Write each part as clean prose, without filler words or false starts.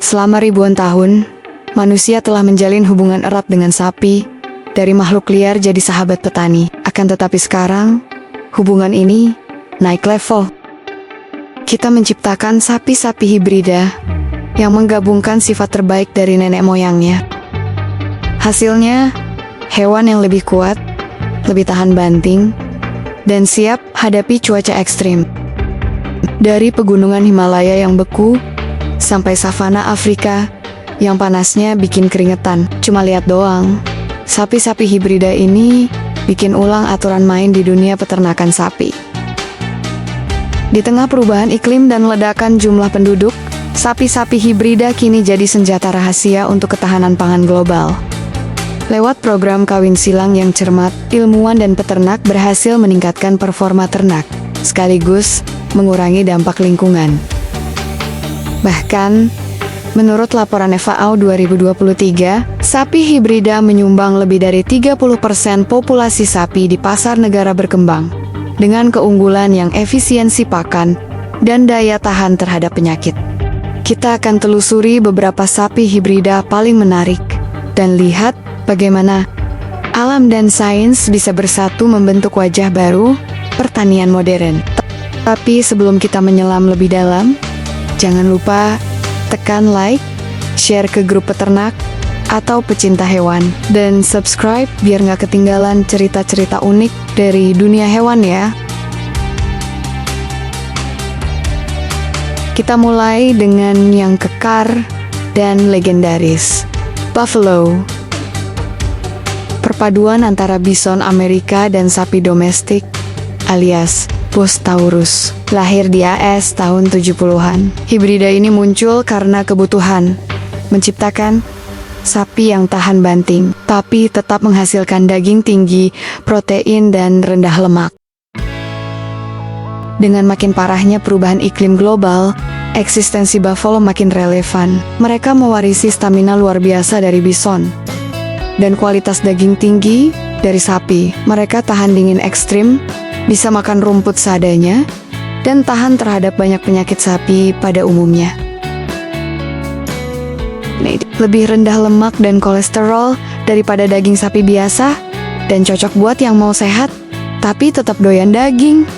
Selama ribuan tahun, manusia telah menjalin hubungan erat dengan sapi, dari makhluk liar jadi sahabat petani. Akan tetapi sekarang, hubungan ini naik level. Kita menciptakan sapi-sapi hibrida yang menggabungkan sifat terbaik dari nenek moyangnya. Hasilnya, hewan yang lebih kuat, lebih tahan banting, dan siap hadapi cuaca ekstrim. Dari pegunungan Himalaya yang beku, sampai savana Afrika yang panasnya bikin keringetan. Cuma lihat doang, sapi-sapi hibrida ini bikin ulang aturan main di dunia peternakan sapi. Di tengah perubahan iklim dan ledakan jumlah penduduk, sapi-sapi hibrida kini jadi senjata rahasia untuk ketahanan pangan global. Lewat program kawin silang yang cermat, ilmuwan dan peternak berhasil meningkatkan performa ternak, sekaligus mengurangi dampak lingkungan. Bahkan, menurut laporan FAO 2023, sapi hibrida menyumbang lebih dari 30% populasi sapi di pasar negara berkembang, dengan keunggulan yang efisiensi pakan dan daya tahan terhadap penyakit. Kita akan telusuri beberapa sapi hibrida paling menarik, dan lihat bagaimana alam dan sains bisa bersatu membentuk wajah baru pertanian modern. Tapi sebelum kita menyelam lebih dalam, jangan lupa tekan like, share ke grup peternak atau pecinta hewan, dan subscribe biar nggak ketinggalan cerita-cerita unik dari dunia hewan ya. Kita mulai dengan yang kekar dan legendaris, buffalo. Perpaduan antara bison Amerika dan sapi domestik alias Bos Taurus, lahir di AS tahun 70-an. Hibrida ini muncul karena kebutuhan menciptakan sapi yang tahan banting, tapi tetap menghasilkan daging tinggi, protein, dan rendah lemak. Dengan makin parahnya perubahan iklim global, eksistensi buffalo makin relevan. Mereka mewarisi stamina luar biasa dari bison dan kualitas daging tinggi dari sapi. Mereka tahan dingin ekstrim, bisa makan rumput seadanya, dan tahan terhadap banyak penyakit sapi pada umumnya. Lebih rendah lemak dan kolesterol daripada daging sapi biasa, dan cocok buat yang mau sehat, tapi tetap doyan daging.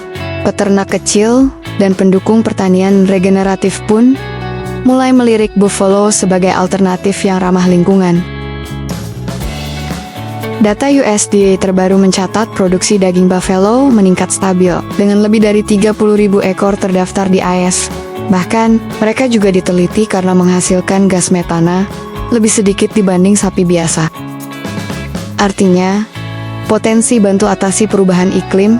Peternak kecil dan pendukung pertanian regeneratif pun mulai melirik buffalo sebagai alternatif yang ramah lingkungan. Data USDA terbaru mencatat produksi daging buffalo meningkat stabil, dengan lebih dari 30.000 ekor terdaftar di AS. Bahkan, mereka juga diteliti karena menghasilkan gas metana lebih sedikit dibanding sapi biasa. Artinya, potensi bantu atasi perubahan iklim.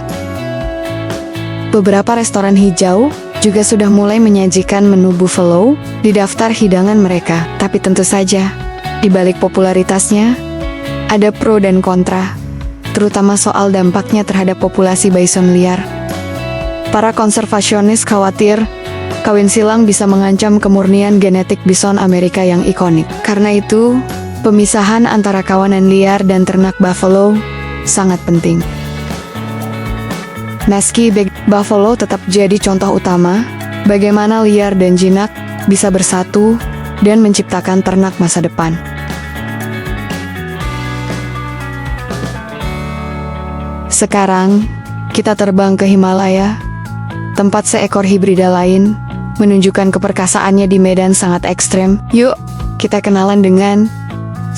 Beberapa restoran hijau juga sudah mulai menyajikan menu buffalo di daftar hidangan mereka. Tapi tentu saja, di balik popularitasnya, ada pro dan kontra, terutama soal dampaknya terhadap populasi bison liar. Para konservasionis khawatir kawin silang bisa mengancam kemurnian genetik bison Amerika yang ikonik. Karena itu, pemisahan antara kawanan liar dan ternak buffalo sangat penting. Meski buffalo tetap jadi contoh utama, bagaimana liar dan jinak bisa bersatu dan menciptakan ternak masa depan. Sekarang, kita terbang ke Himalaya, tempat seekor hibrida lain menunjukkan keperkasaannya di medan sangat ekstrem. Yuk, kita kenalan dengan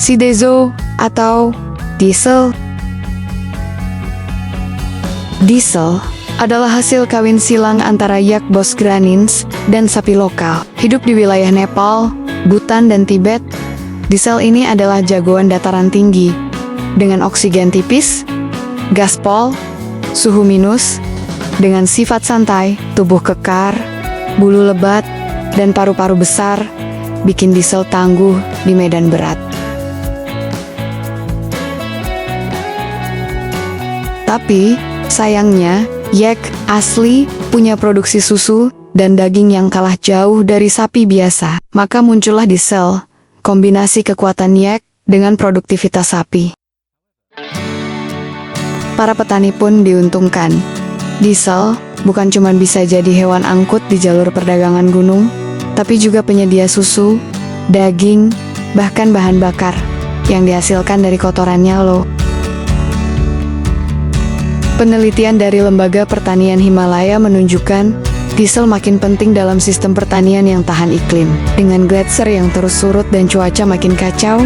si Dezo atau Diesel. Diesel adalah hasil kawin silang antara yak Bosgranins dan sapi lokal. Hidup di wilayah Nepal, Bhutan, dan Tibet, Diesel ini adalah jagoan dataran tinggi, dengan oksigen tipis, gaspol, suhu minus, dengan sifat santai, tubuh kekar, bulu lebat, dan paru-paru besar, bikin Diesel tangguh di medan berat. Tapi, sayangnya, yak asli punya produksi susu dan daging yang kalah jauh dari sapi biasa. Maka muncullah Diesel, kombinasi kekuatan yak dengan produktivitas sapi. Para petani pun diuntungkan. Diesel bukan cuma bisa jadi hewan angkut di jalur perdagangan gunung, tapi juga penyedia susu daging, bahkan bahan bakar yang dihasilkan dari kotorannya loh. Penelitian dari Lembaga Pertanian Himalaya menunjukkan diesel makin penting dalam sistem pertanian yang tahan iklim. Dengan gletser yang terus surut dan cuaca makin kacau,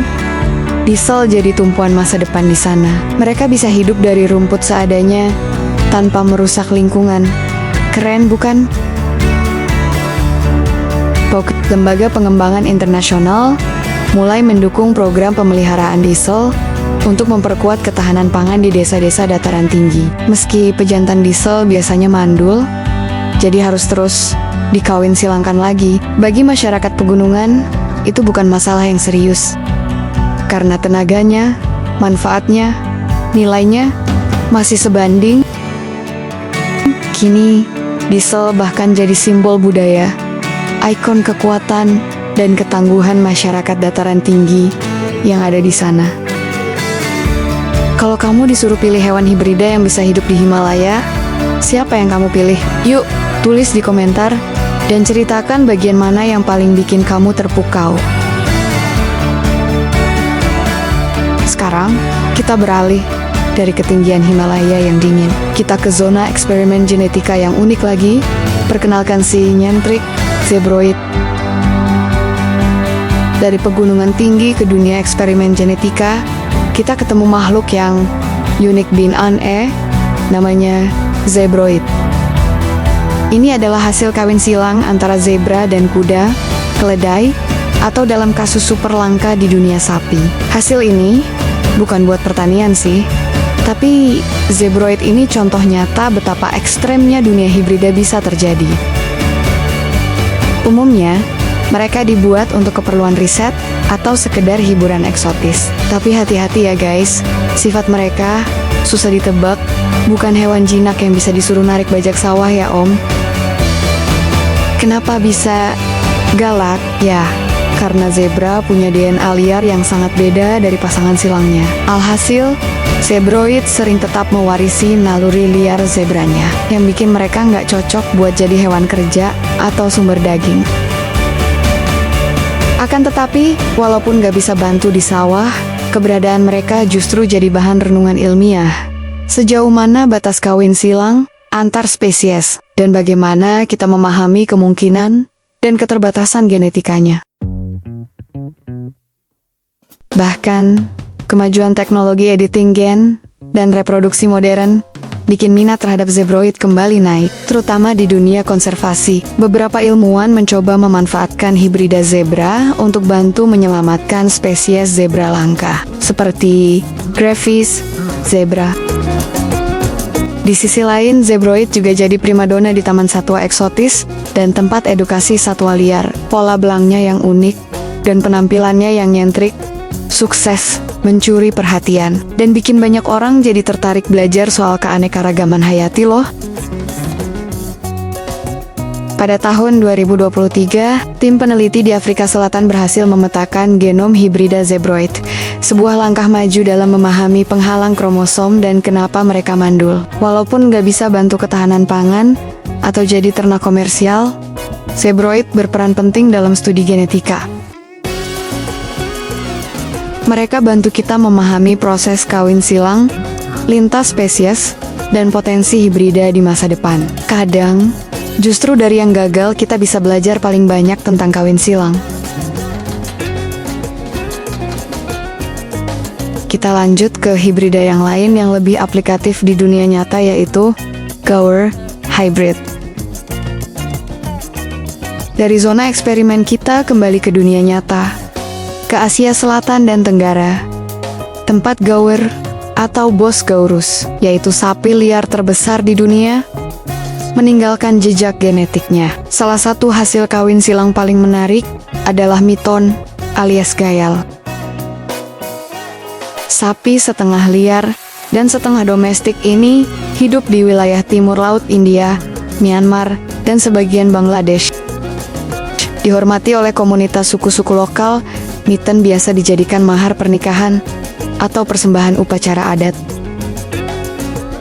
diesel jadi tumpuan masa depan di sana. Mereka bisa hidup dari rumput seadanya tanpa merusak lingkungan. Keren bukan? Lembaga Pengembangan Internasional mulai mendukung program pemeliharaan diesel untuk memperkuat ketahanan pangan di desa-desa dataran tinggi. Meski pejantan diesel biasanya mandul, jadi harus terus dikawin silangkan lagi. Bagi masyarakat pegunungan, itu bukan masalah yang serius. Karena tenaganya, manfaatnya, nilainya masih sebanding. Kini, diesel bahkan jadi simbol budaya, ikon kekuatan dan ketangguhan masyarakat dataran tinggi yang ada di sana. Kalau kamu disuruh pilih hewan hibrida yang bisa hidup di Himalaya, siapa yang kamu pilih? Yuk, tulis di komentar dan ceritakan bagian mana yang paling bikin kamu terpukau. Sekarang, kita beralih dari ketinggian Himalaya yang dingin. Kita ke zona eksperimen genetika yang unik lagi. Perkenalkan si nyentrik zebroid. Dari pegunungan tinggi ke dunia eksperimen genetika, kita ketemu makhluk yang unik bin aneh, namanya zebroid. Ini adalah hasil kawin silang antara zebra dan kuda, keledai, atau dalam kasus super langka di dunia sapi. Hasil ini bukan buat pertanian sih, tapi zebroid ini contoh nyata betapa ekstremnya dunia hibrida bisa terjadi. Umumnya, mereka dibuat untuk keperluan riset atau sekedar hiburan eksotis. Tapi hati-hati ya guys, sifat mereka susah ditebak, bukan hewan jinak yang bisa disuruh narik bajak sawah ya om. Kenapa bisa galak? Ya, karena zebra punya DNA liar yang sangat beda dari pasangan silangnya. Alhasil, zebroid sering tetap mewarisi naluri liar zebranya, yang bikin mereka nggak cocok buat jadi hewan kerja atau sumber daging. Akan tetapi, walaupun gak bisa bantu di sawah, keberadaan mereka justru jadi bahan renungan ilmiah. Sejauh mana batas kawin silang antar spesies, dan bagaimana kita memahami kemungkinan dan keterbatasan genetikanya. Bahkan, kemajuan teknologi editing gen dan reproduksi modern bikin minat terhadap zebroid kembali naik, terutama di dunia konservasi. Beberapa ilmuwan mencoba memanfaatkan hibrida zebra untuk bantu menyelamatkan spesies zebra langka, seperti Grevys zebra. Di sisi lain, zebroid juga jadi primadona di taman satwa eksotis dan tempat edukasi satwa liar. Pola belangnya yang unik dan penampilannya yang nyentrik sukses mencuri perhatian dan bikin banyak orang jadi tertarik belajar soal keanekaragaman hayati loh. Pada tahun 2023, tim peneliti di Afrika Selatan berhasil memetakan genom hibrida zebroid, sebuah langkah maju dalam memahami penghalang kromosom dan kenapa mereka mandul. Walaupun nggak bisa bantu ketahanan pangan atau jadi ternak komersial, zebroid berperan penting dalam studi genetika. Mereka bantu kita memahami proses kawin silang, lintas spesies, dan potensi hibrida di masa depan. Kadang, justru dari yang gagal kita bisa belajar paling banyak tentang kawin silang. Kita lanjut ke hibrida yang lain yang lebih aplikatif di dunia nyata, yaitu Gaur Hybrid. Dari zona eksperimen kita kembali ke dunia nyata, ke Asia Selatan dan Tenggara, tempat gaur atau Bos gaurus, yaitu sapi liar terbesar di dunia, meninggalkan jejak genetiknya. Salah satu hasil kawin silang paling menarik adalah miton alias gayal. Sapi setengah liar dan setengah domestik ini hidup di wilayah timur laut India, Myanmar, dan sebagian Bangladesh. Dihormati oleh komunitas suku-suku lokal, miton biasa dijadikan mahar pernikahan atau persembahan upacara adat.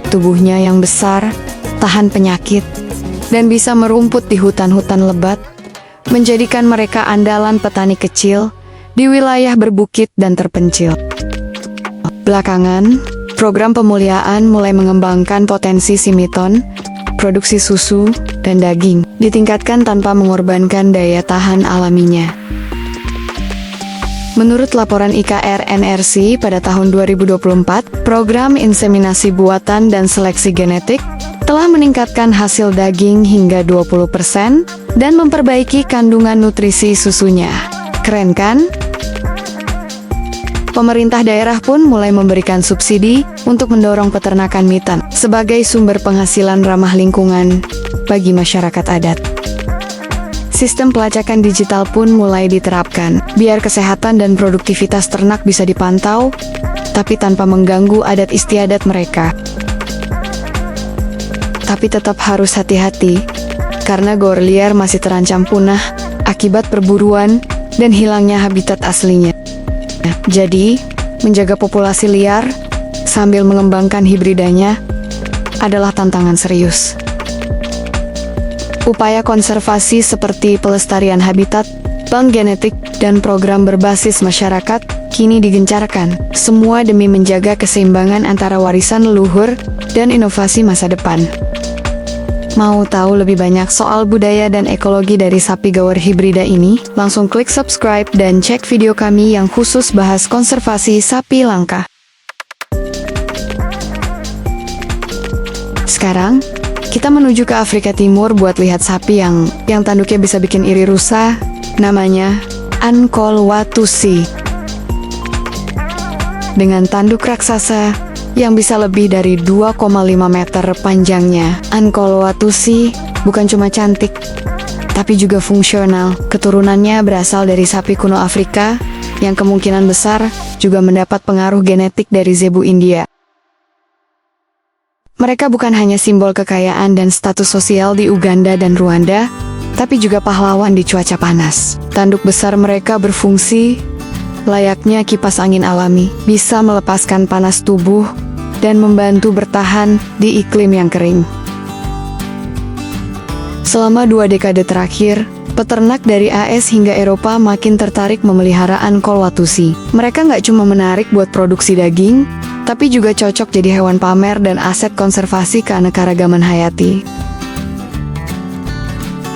Tubuhnya yang besar, tahan penyakit, dan bisa merumput di hutan-hutan lebat, menjadikan mereka andalan petani kecil di wilayah berbukit dan terpencil. Belakangan, program pemuliaan mulai mengembangkan potensi simiton, produksi susu, dan daging, ditingkatkan tanpa mengorbankan daya tahan alaminya. Menurut laporan IKR NRC pada tahun 2024, program inseminasi buatan dan seleksi genetik telah meningkatkan hasil daging hingga 20% dan memperbaiki kandungan nutrisi susunya. Keren kan? Pemerintah daerah pun mulai memberikan subsidi untuk mendorong peternakan mitan sebagai sumber penghasilan ramah lingkungan bagi masyarakat adat. Sistem pelacakan digital pun mulai diterapkan, biar kesehatan dan produktivitas ternak bisa dipantau, tapi tanpa mengganggu adat istiadat mereka. Tapi tetap harus hati-hati, karena gaur liar masih terancam punah akibat perburuan dan hilangnya habitat aslinya. Jadi, menjaga populasi liar sambil mengembangkan hibridanya adalah tantangan serius. Upaya konservasi seperti pelestarian habitat, bank genetik, dan program berbasis masyarakat kini digencarkan, semua demi menjaga keseimbangan antara warisan leluhur dan inovasi masa depan. Mau tahu lebih banyak soal budaya dan ekologi dari sapi gaur hibrida ini? Langsung klik subscribe dan cek video kami yang khusus bahas konservasi sapi langka. Sekarang, kita menuju ke Afrika Timur buat lihat sapi yang tanduknya bisa bikin iri rusa, namanya Ankol Watusi. Dengan tanduk raksasa yang bisa lebih dari 2,5 meter panjangnya, Ankol Watusi bukan cuma cantik, tapi juga fungsional. Keturunannya berasal dari sapi kuno Afrika yang kemungkinan besar juga mendapat pengaruh genetik dari zebu India. Mereka bukan hanya simbol kekayaan dan status sosial di Uganda dan Rwanda, tapi juga pahlawan di cuaca panas. Tanduk besar mereka berfungsi layaknya kipas angin alami, bisa melepaskan panas tubuh dan membantu bertahan di iklim yang kering. Selama 2 dekade terakhir, peternak dari AS hingga Eropa makin tertarik memelihara Ankol Watusi. Mereka nggak cuma menarik buat produksi daging, tapi juga cocok jadi hewan pamer dan aset konservasi keanekaragaman hayati.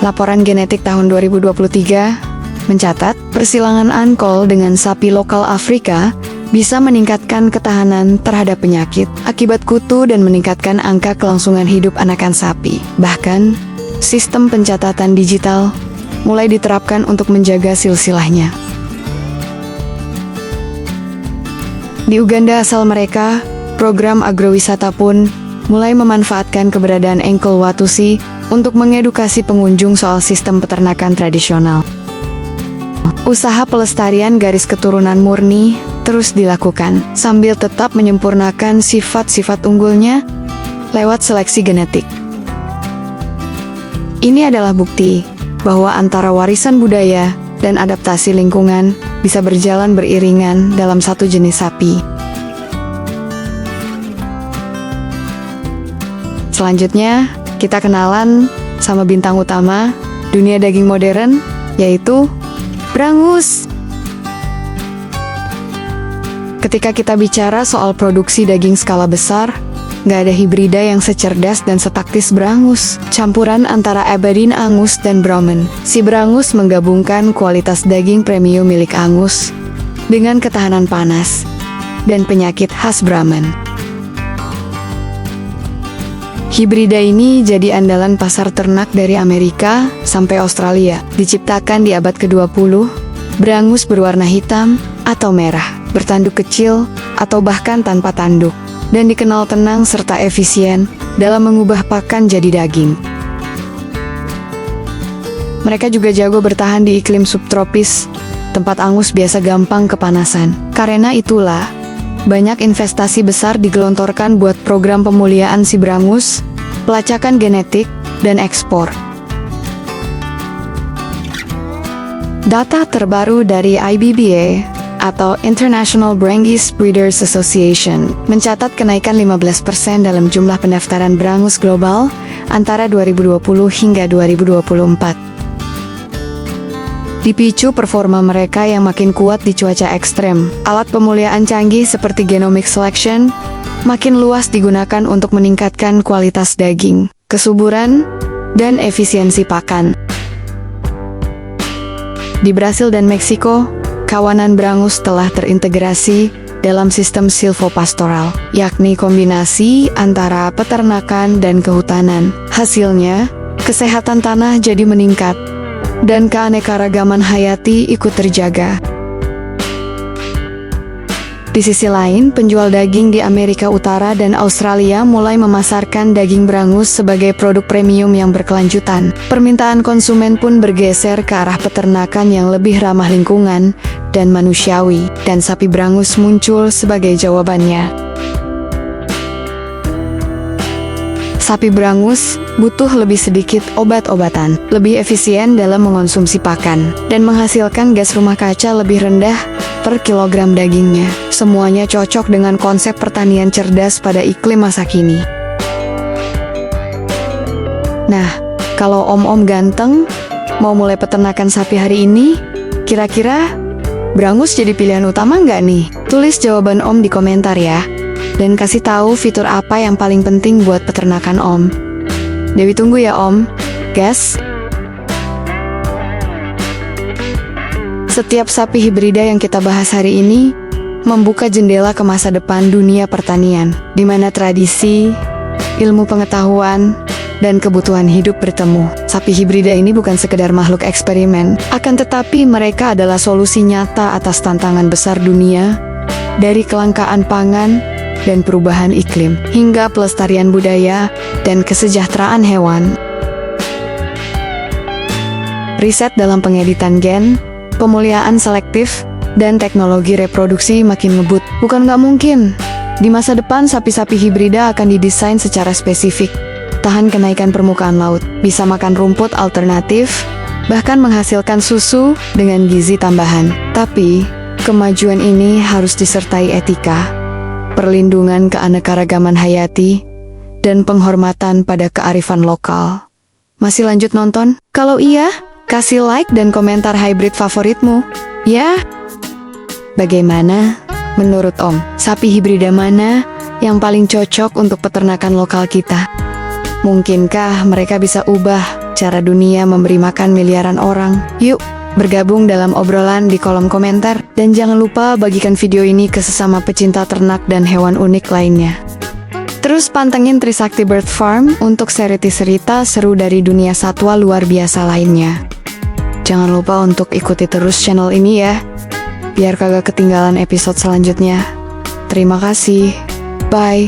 Laporan genetik tahun 2023 mencatat, persilangan Ankol dengan sapi lokal Afrika bisa meningkatkan ketahanan terhadap penyakit akibat kutu dan meningkatkan angka kelangsungan hidup anakan sapi. Bahkan, sistem pencatatan digital mulai diterapkan untuk menjaga silsilahnya. Di Uganda asal mereka, program agrowisata pun mulai memanfaatkan keberadaan Ankol Watusi untuk mengedukasi pengunjung soal sistem peternakan tradisional. Usaha pelestarian garis keturunan murni terus dilakukan, sambil tetap menyempurnakan sifat-sifat unggulnya lewat seleksi genetik. Ini adalah bukti bahwa antara warisan budaya dan adaptasi lingkungan bisa berjalan beriringan dalam satu jenis sapi. Selanjutnya, kita kenalan sama bintang utama dunia daging modern, yaitu Brangus. Ketika kita bicara soal produksi daging skala besar, nggak ada hibrida yang secerdas dan setaktis Brangus. Campuran antara Aberdeen Angus dan Brahman. Si Brangus menggabungkan kualitas daging premium milik Angus dengan ketahanan panas dan penyakit khas Brahman. Hibrida ini jadi andalan pasar ternak dari Amerika sampai Australia. Diciptakan di abad ke-20, Brangus berwarna hitam atau merah, bertanduk kecil atau bahkan tanpa tanduk, dan dikenal tenang serta efisien dalam mengubah pakan jadi daging. Mereka juga jago bertahan di iklim subtropis, tempat Angus biasa gampang kepanasan. Karena itulah, banyak investasi besar digelontorkan buat program pemuliaan si Brangus, pelacakan genetik, dan ekspor. Data terbaru dari IBBA atau International Brangus Breeders Association mencatat kenaikan 15% dalam jumlah pendaftaran Brangus global antara 2020 hingga 2024. Dipicu performa mereka yang makin kuat di cuaca ekstrem, alat pemuliaan canggih seperti genomic selection makin luas digunakan untuk meningkatkan kualitas daging, kesuburan, dan efisiensi pakan. Di Brasil dan Meksiko, kawanan Brangus telah terintegrasi dalam sistem silvopastoral, yakni kombinasi antara peternakan dan kehutanan. Hasilnya, kesehatan tanah jadi meningkat, dan keanekaragaman hayati ikut terjaga. Di sisi lain, penjual daging di Amerika Utara dan Australia mulai memasarkan daging Brangus sebagai produk premium yang berkelanjutan. Permintaan konsumen pun bergeser ke arah peternakan yang lebih ramah lingkungan dan manusiawi, dan sapi Brangus muncul sebagai jawabannya. Sapi Brangus butuh lebih sedikit obat-obatan, lebih efisien dalam mengonsumsi pakan, dan menghasilkan gas rumah kaca lebih rendah per kilogram dagingnya. Semuanya cocok dengan konsep pertanian cerdas pada iklim masa kini. Nah, kalau om-om ganteng mau mulai peternakan sapi hari ini, kira-kira Brangus jadi pilihan utama nggak nih? Tulis jawaban om di komentar ya. Dan kasih tahu fitur apa yang paling penting buat peternakan om. Dewi tunggu ya om. Gas. Setiap sapi hibrida yang kita bahas hari ini membuka jendela ke masa depan dunia pertanian, di mana tradisi, ilmu pengetahuan, dan kebutuhan hidup bertemu. Sapi hibrida ini bukan sekedar makhluk eksperimen, akan tetapi mereka adalah solusi nyata atas tantangan besar dunia, dari kelangkaan pangan dan perubahan iklim, hingga pelestarian budaya dan kesejahteraan hewan. Riset dalam pengeditan gen, pemuliaan selektif, dan teknologi reproduksi makin ngebut. Bukan nggak mungkin, di masa depan sapi-sapi hibrida akan didesain secara spesifik, tahan kenaikan permukaan laut, bisa makan rumput alternatif, bahkan menghasilkan susu dengan gizi tambahan. Tapi, kemajuan ini harus disertai etika, perlindungan keanekaragaman hayati, dan penghormatan pada kearifan lokal. Masih lanjut nonton? Kalau iya, kasih like dan komentar hybrid favoritmu, ya. Bagaimana menurut Om, sapi hibrida mana yang paling cocok untuk peternakan lokal kita? Mungkinkah mereka bisa ubah cara dunia memberi makan miliaran orang? Yuk, bergabung dalam obrolan di kolom komentar, dan jangan lupa bagikan video ini ke sesama pecinta ternak dan hewan unik lainnya. Terus pantengin Trisakti Bird Farm untuk seri cerita seru dari dunia satwa luar biasa lainnya. Jangan lupa untuk ikuti terus channel ini ya, biar kagak ketinggalan episode selanjutnya. Terima kasih, bye.